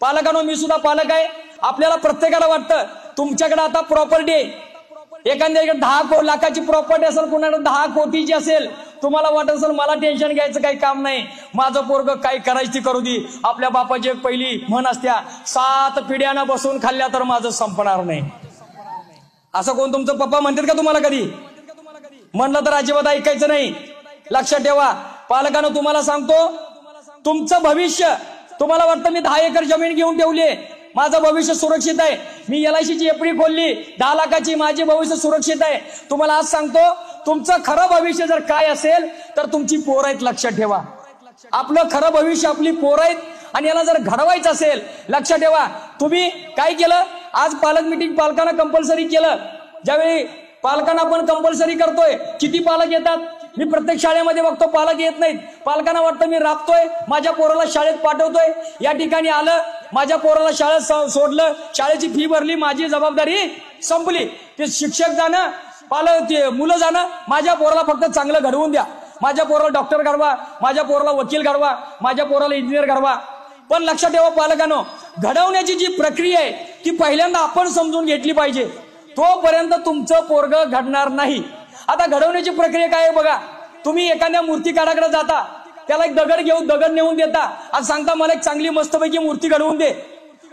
पालकांनो, मी सुद्धा पालक आहे. आपल्याला प्रत्येकाला वाटतं तुमच्याकडे आता प्रॉपर्टी आहे, एखाद्याकडे 10 लाखाची प्रॉपर्टी असेल, कुणाकडे 10 कोटीची असेल. तुम्हाला वाटत असेल मला टेन्शन घ्यायचं काही काम नाही, माझं पोरग काय करायची करू दे. आपल्या बापाची एक पहिली म्हण असत्या, 7 पिढ्यानं बसून खाल्ल्या तर माझं संपणार नाही. असं कोण तुमचं पप्पा म्हणतात का तुम्हाला कधी? म्हणलं तर अजिबात ऐकायचं नाही. लक्षात ठेवा पालकांनो, तुम्हाला सांगतो तुमचं भविष्य, तुम्हाला वाटतं मी 10 एकर जमीन घेऊन ठेवली आहे, माझं भविष्य सुरक्षित आहे, मी LIC ची एफडी खोलली 10 लाखाची, माझे भविष्य सुरक्षित आहे. तुम्हाला आज सांगतो तुमचं खरं भविष्य जर काय असेल तर तुमची पोरं आहेत. लक्षात ठेवा आपलं खरं भविष्य आपली पोरं आहेत. आणि याला जर घडवायचं असेल, लक्षात ठेवा तुम्ही काय केलं, आज पालक मीटिंग पालकांना कंपल्सरी केलं. ज्यावेळी पालकांना आपण कंपल्सरी करतोय, किती पालक येतात? मी प्रत्येक शाळेमध्ये बघतो पालक येत नाहीत. पालकांना वाटतं मी राबतोय, माझ्या पोराला शाळेत पाठवतोय, या ठिकाणी आलं, माझ्या पोराला शाळेत सोडलं, शाळेची फी भरली, माझी जबाबदारी संपली. ते शिक्षक जाणं, पालक ते मुलं जाणं, माझ्या पोराला फक्त चांगलं घडवून द्या, माझ्या पोराला डॉक्टर घडवा, माझ्या पोराला वकील घडवा, माझ्या पोराला इंजिनियर घडवा. पण लक्षात ठेवा पालकांनो, घडवण्याची जी प्रक्रिया आहे ती पहिल्यांदा आपण समजून घेतली पाहिजे. तोपर्यंत तुमचं पोरग घडणार नाही. आता घडवण्याची प्रक्रिया काय आहे बघा. तुम्ही एखाद्या मूर्तिकाराकडे जाता, त्याला एक दगड नेऊन देता आणि सांगता मला एक चांगली मस्तपैकी मूर्ती घडवून दे.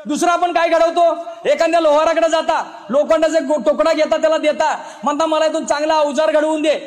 दुसरा आपण काय घडवतो, एखाद्या लोहाराकडे जाता, लोखंडाचा तुकडा घेता, त्याला देता, म्हणता मला इथून चांगला अवजार घडवून दे.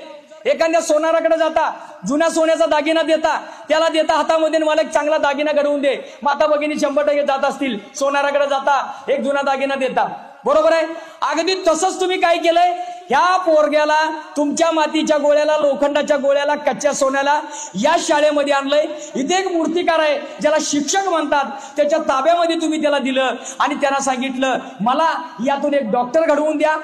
एखाद्या सोनाराकडे जाता, जुन्या सोन्याचा दागिना देता, त्याला देता हातामध्ये, मला एक चांगला दागिना घडवून दे. माता भगिनी 100% जात असतील, सोनाराकडे जाता, एक जुना दागिना देता. बरोबर आहे. अगदी तसंच तुम्ही काय केलंय, ह्या पोरग्याला तुमच्या मातीच्या गोळ्याला, लोखंडाच्या गोळ्याला, कच्च्या सोन्याला या शाळेमध्ये आणलंय. इथे एक मूर्तिकार आहे ज्याला शिक्षक म्हणतात, त्याच्या ताब्यामध्ये तुम्ही त्याला दिलं आणि त्यांना सांगितलं मला यातून एक डॉक्टर घडवून द्या,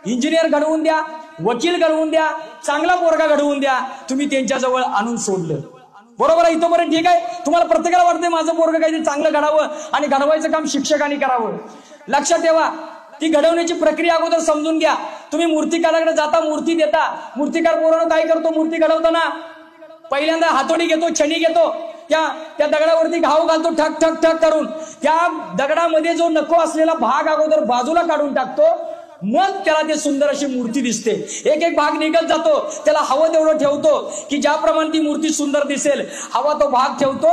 इंजिनियर घडवून द्या, वकील घडवून द्या, चांगला पोरगा घडवून द्या. तुम्ही त्यांच्याजवळ आणून सोडलं. बरोबर आहे. इथंपर्यंत ठीक आहे. तुम्हाला प्रत्येकाला वाटतंय माझं पोरगं काहीतरी चांगलं घडावं आणि घडवायचं काम शिक्षकांनी करावं. लक्षात ठेवा ती घडवण्याची प्रक्रिया अगोदर समजून घ्या. तुम्ही मूर्तिकाराकडे जाता, मूर्ती देता, मूर्तिकार पोरानं काय करतो, मूर्ती घडवताना पहिल्यांदा हातोडी घेतो, छणी घेतो, त्या दगडावरती घाव घालतो, ठक ठक ठक करून त्या दगडामध्ये जो नको असलेला भाग अगोदर बाजूला काढून टाकतो. मग त्याला ते सुंदर अशी मूर्ती दिसते. एक एक भाग निघत जातो, त्याला हवं तेवढं ठेवतो की ज्याप्रमाणे ती मूर्ती सुंदर दिसेल, हवा तो भाग ठेवतो,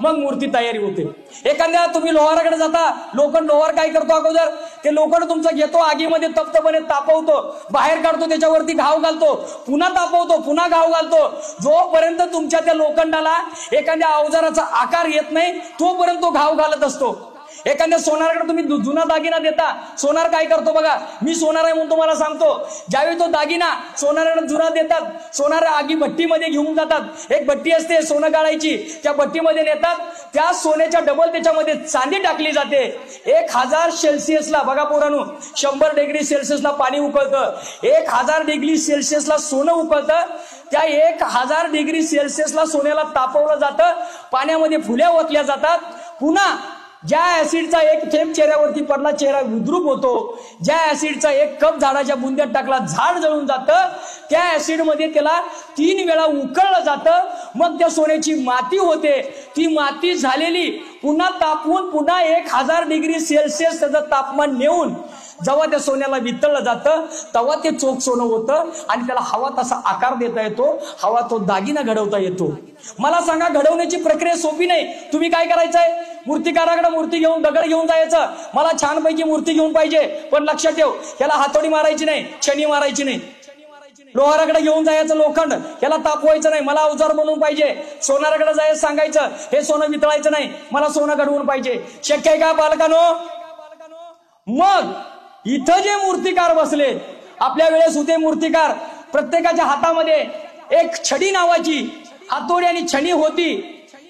मग मूर्ती तयारी होते. एखाद्या तुम्ही लोहाराकडे जाता, लोहार काय करतो, अगोदर ते लोखंड तुमचं घेतो, आगीमध्ये तप्तपणे तापवतो, बाहेर काढतो, त्याच्यावरती घाव घालतो, पुन्हा तापवतो, पुन्हा घाव घालतो. जोपर्यंत तुमच्या त्या लोखंडाला एखाद्या अवजाराचा आकार येत नाही तोपर्यंत तो घाव घालत असतो. एखाद्या सोनाराकडे तुम्ही जुना दागिना देता, सोनार काय करतो बघा, मी सोनार आहे म्हणून तुम्हाला सांगतो. ज्यावेळी तो दागिना सोनाराकडे जुना देतात, सोनार आगी भट्टीमध्ये घेऊन जातात, एक भट्टी असते सोनं गाळायची, त्या भट्टीमध्ये नेतात, त्या सोन्याच्या डबल त्याच्यामध्ये चांदी टाकली जाते. 1000 सेल्सिअसला बघा पोरांनो, 100 डिग्री सेल्सिअसला पाणी उकळतं, 1000 डिग्री सेल्सिअसला सोनं उकळतं. त्या 1000 डिग्री सेल्सिअसला सोन्याला तापवलं जातं, पाण्यामध्ये फुल्या ओतल्या जातात. पुन्हा ज्या ऍसिडचा एक थेंब चेहऱ्यावरती पडला, चेहरा विद्रूप होतो. ज्या ऍसिडचा एक कप झाडाच्या बुंद्यात टाकला, झाड जळून जातं. त्या ऍसिडमध्ये त्याला 3 वेळा उकळलं जातं. मग त्या सोन्याची माती होते. ती माती झालेली पुन्हा तापवून पुन्हा 1000 डिग्री सेल्सिअस त्याचं तापमान नेऊन जेव्हा त्या सोन्याला वितळलं जातं तेव्हा ते चोख सोनं होतं आणि त्याला हवा तसा आकार देता येतो, हवा तो दागिना घडवता येतो. मला सांगा, घडवण्याची प्रक्रिया सोपी नाही. तुम्ही काय करायचंय, मूर्तिकाराकडे मूर्ती घेऊन, दगड घेऊन जायचं, मला छानपैकी मूर्ती घेऊन पाहिजे, पण लक्षात ठेव याला हातोडी मारायची नाही, छणी मारायची नाही. लोहाराकडे घेऊन जायचं लोखंड, याला तापवायचं नाही, मला अवजार बनवून पाहिजे. सोनाराकडे जायचं, सांगायचं हे सोनं वितळायचं नाही, मला सोनं घडवून पाहिजे. शक्य आहे का पालकांनो? मग इथं जे मूर्तिकार बसले, आपल्या वेळेस होते मूर्तिकार, प्रत्येकाच्या हातामध्ये एक छडी नावाची हातोडी आणि छडी होती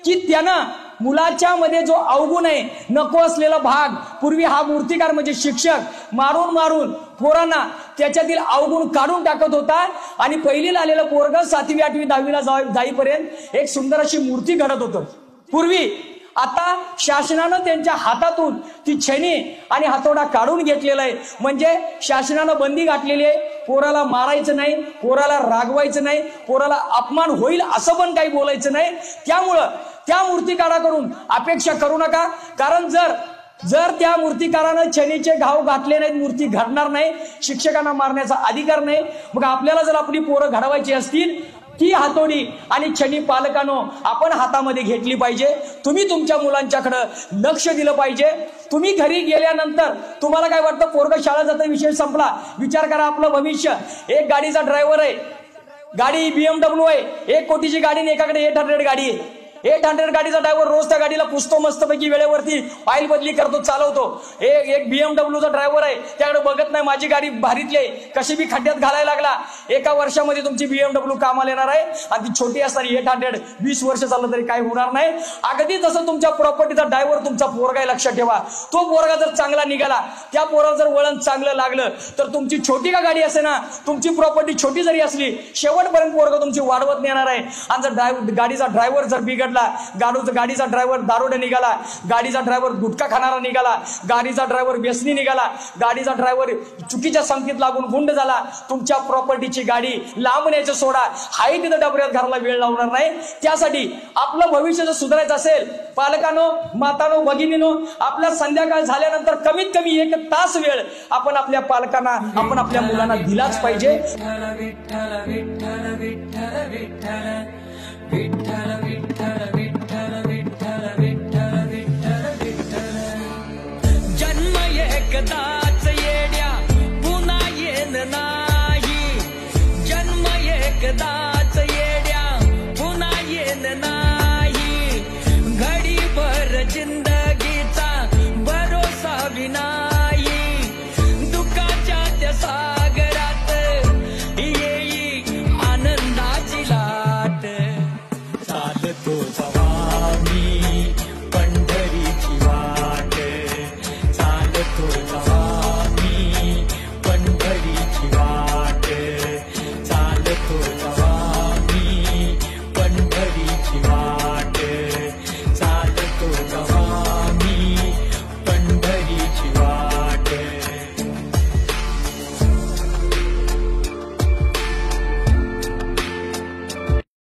की त्यानं मुलाच्या मध्ये जो अवगुण आहे, नको असलेला भाग, पूर्वी हा मूर्तिकार म्हणजे शिक्षक मारून मारून पोरांना त्याच्यातील अवगुण काढून टाकत होता आणि पहिलीला आलेलं पोरग 7वी 8वी 10वीला जाईपर्यंत एक सुंदर अशी मूर्ती घडत होतं पूर्वी. आता शासनानं त्यांच्या हातातून ती छेनी आणि हातोडा काढून घेतलेला आहे. म्हणजे शासनानं बंदी घातलेली आहे, पोराला मारायचं नाही, पोराला रागवायचं नाही, पोराला अपमान होईल असं पण काही बोलायचं नाही. त्यामुळं त्या मूर्तिकाराकडून अपेक्षा करू नका. कारण जर जर त्या मूर्तिकारानं छनीचे घाव घातले नाहीत, मूर्ती घडणार नाही. शिक्षकांना मारण्याचा अधिकार नाही. मग आपल्याला जर आपली पोरं घडवायची असतील, ती हातोडी आणि छनी पालकांनो आपण हातामध्ये घेतली पाहिजे. तुम्ही तुमच्या मुलांच्याकडे लक्ष दिलं पाहिजे. तुम्ही घरी गेल्यानंतर तुम्हाला काय वाटतं, पोरग शाळा जाता विषय संपला. विचार करा, आपलं भविष्य. एक गाडीचा ड्रायव्हर आहे, गाडी BMW आहे, 1 कोटीची गाडी आणि एकाकडे 800 गाडी आहे. 800 गाडीचा ड्रायव्हर रोज त्या गाडीला पुसतो, मस्तपैकी वेळेवरती ऑइल बदली करतो, चालवतो. एक BMW ड्रायव्हर आहे, त्याकडे बघत नाही माझी गाडी भारीतली आहे, कशी बी खड्ड्यात घालायला लागला. एका वर्षामध्ये तुमची BMW कामाला येणार आहे आणि ती छोटी असताना 800 20 वर्ष चाललं तरी काही होणार नाही. अगदी तसं तुमच्या प्रॉपर्टीचा ड्रायव्हर तुमचा पोरगा आहे, लक्षात ठेवा. तो पोरगा जर चांगला निघाला, त्या पोराला जर वळण चांगलं लागलं, तर तुमची छोटी का गाडी असे ना, तुमची प्रॉपर्टी छोटी जरी असली, शेवटपर्यंत पोरगा तुमची वाढवत नेणार आहे. आणि जर गाडीचा ड्रायव्हर जर बिघडला, गाडीचा ड्रायव्हर दारोडे निघाला, गाडीचा ड्रायव्हर गुटखा खाणारा निघाला, गाडीचा ड्रायव्हर व्यसनी निघाला, गाडीचा ड्रायव्हर चुकीच्या संगतीत लागून गुंड झाला, तुमच्या प्रॉपर्टीची गाडी लांब न्यायचं सोडा, हाही तिथं डबऱ्यात घराला वेळ लावणार नाही. त्यासाठी आपलं भविष्य जर सुधारायचं असेल, पालकांनो, मातांनो, भगिनीनो, आपल्या संध्याकाळ झाल्यानंतर कमीत कमी 1 तास वेळ आपण आपल्या पालकांना, आपण आपल्या मुलांना दिलाच पाहिजे. विठ्ठल विठ्ठल विठ्ठल विठ्ठल विठ्ठल विठ्ठल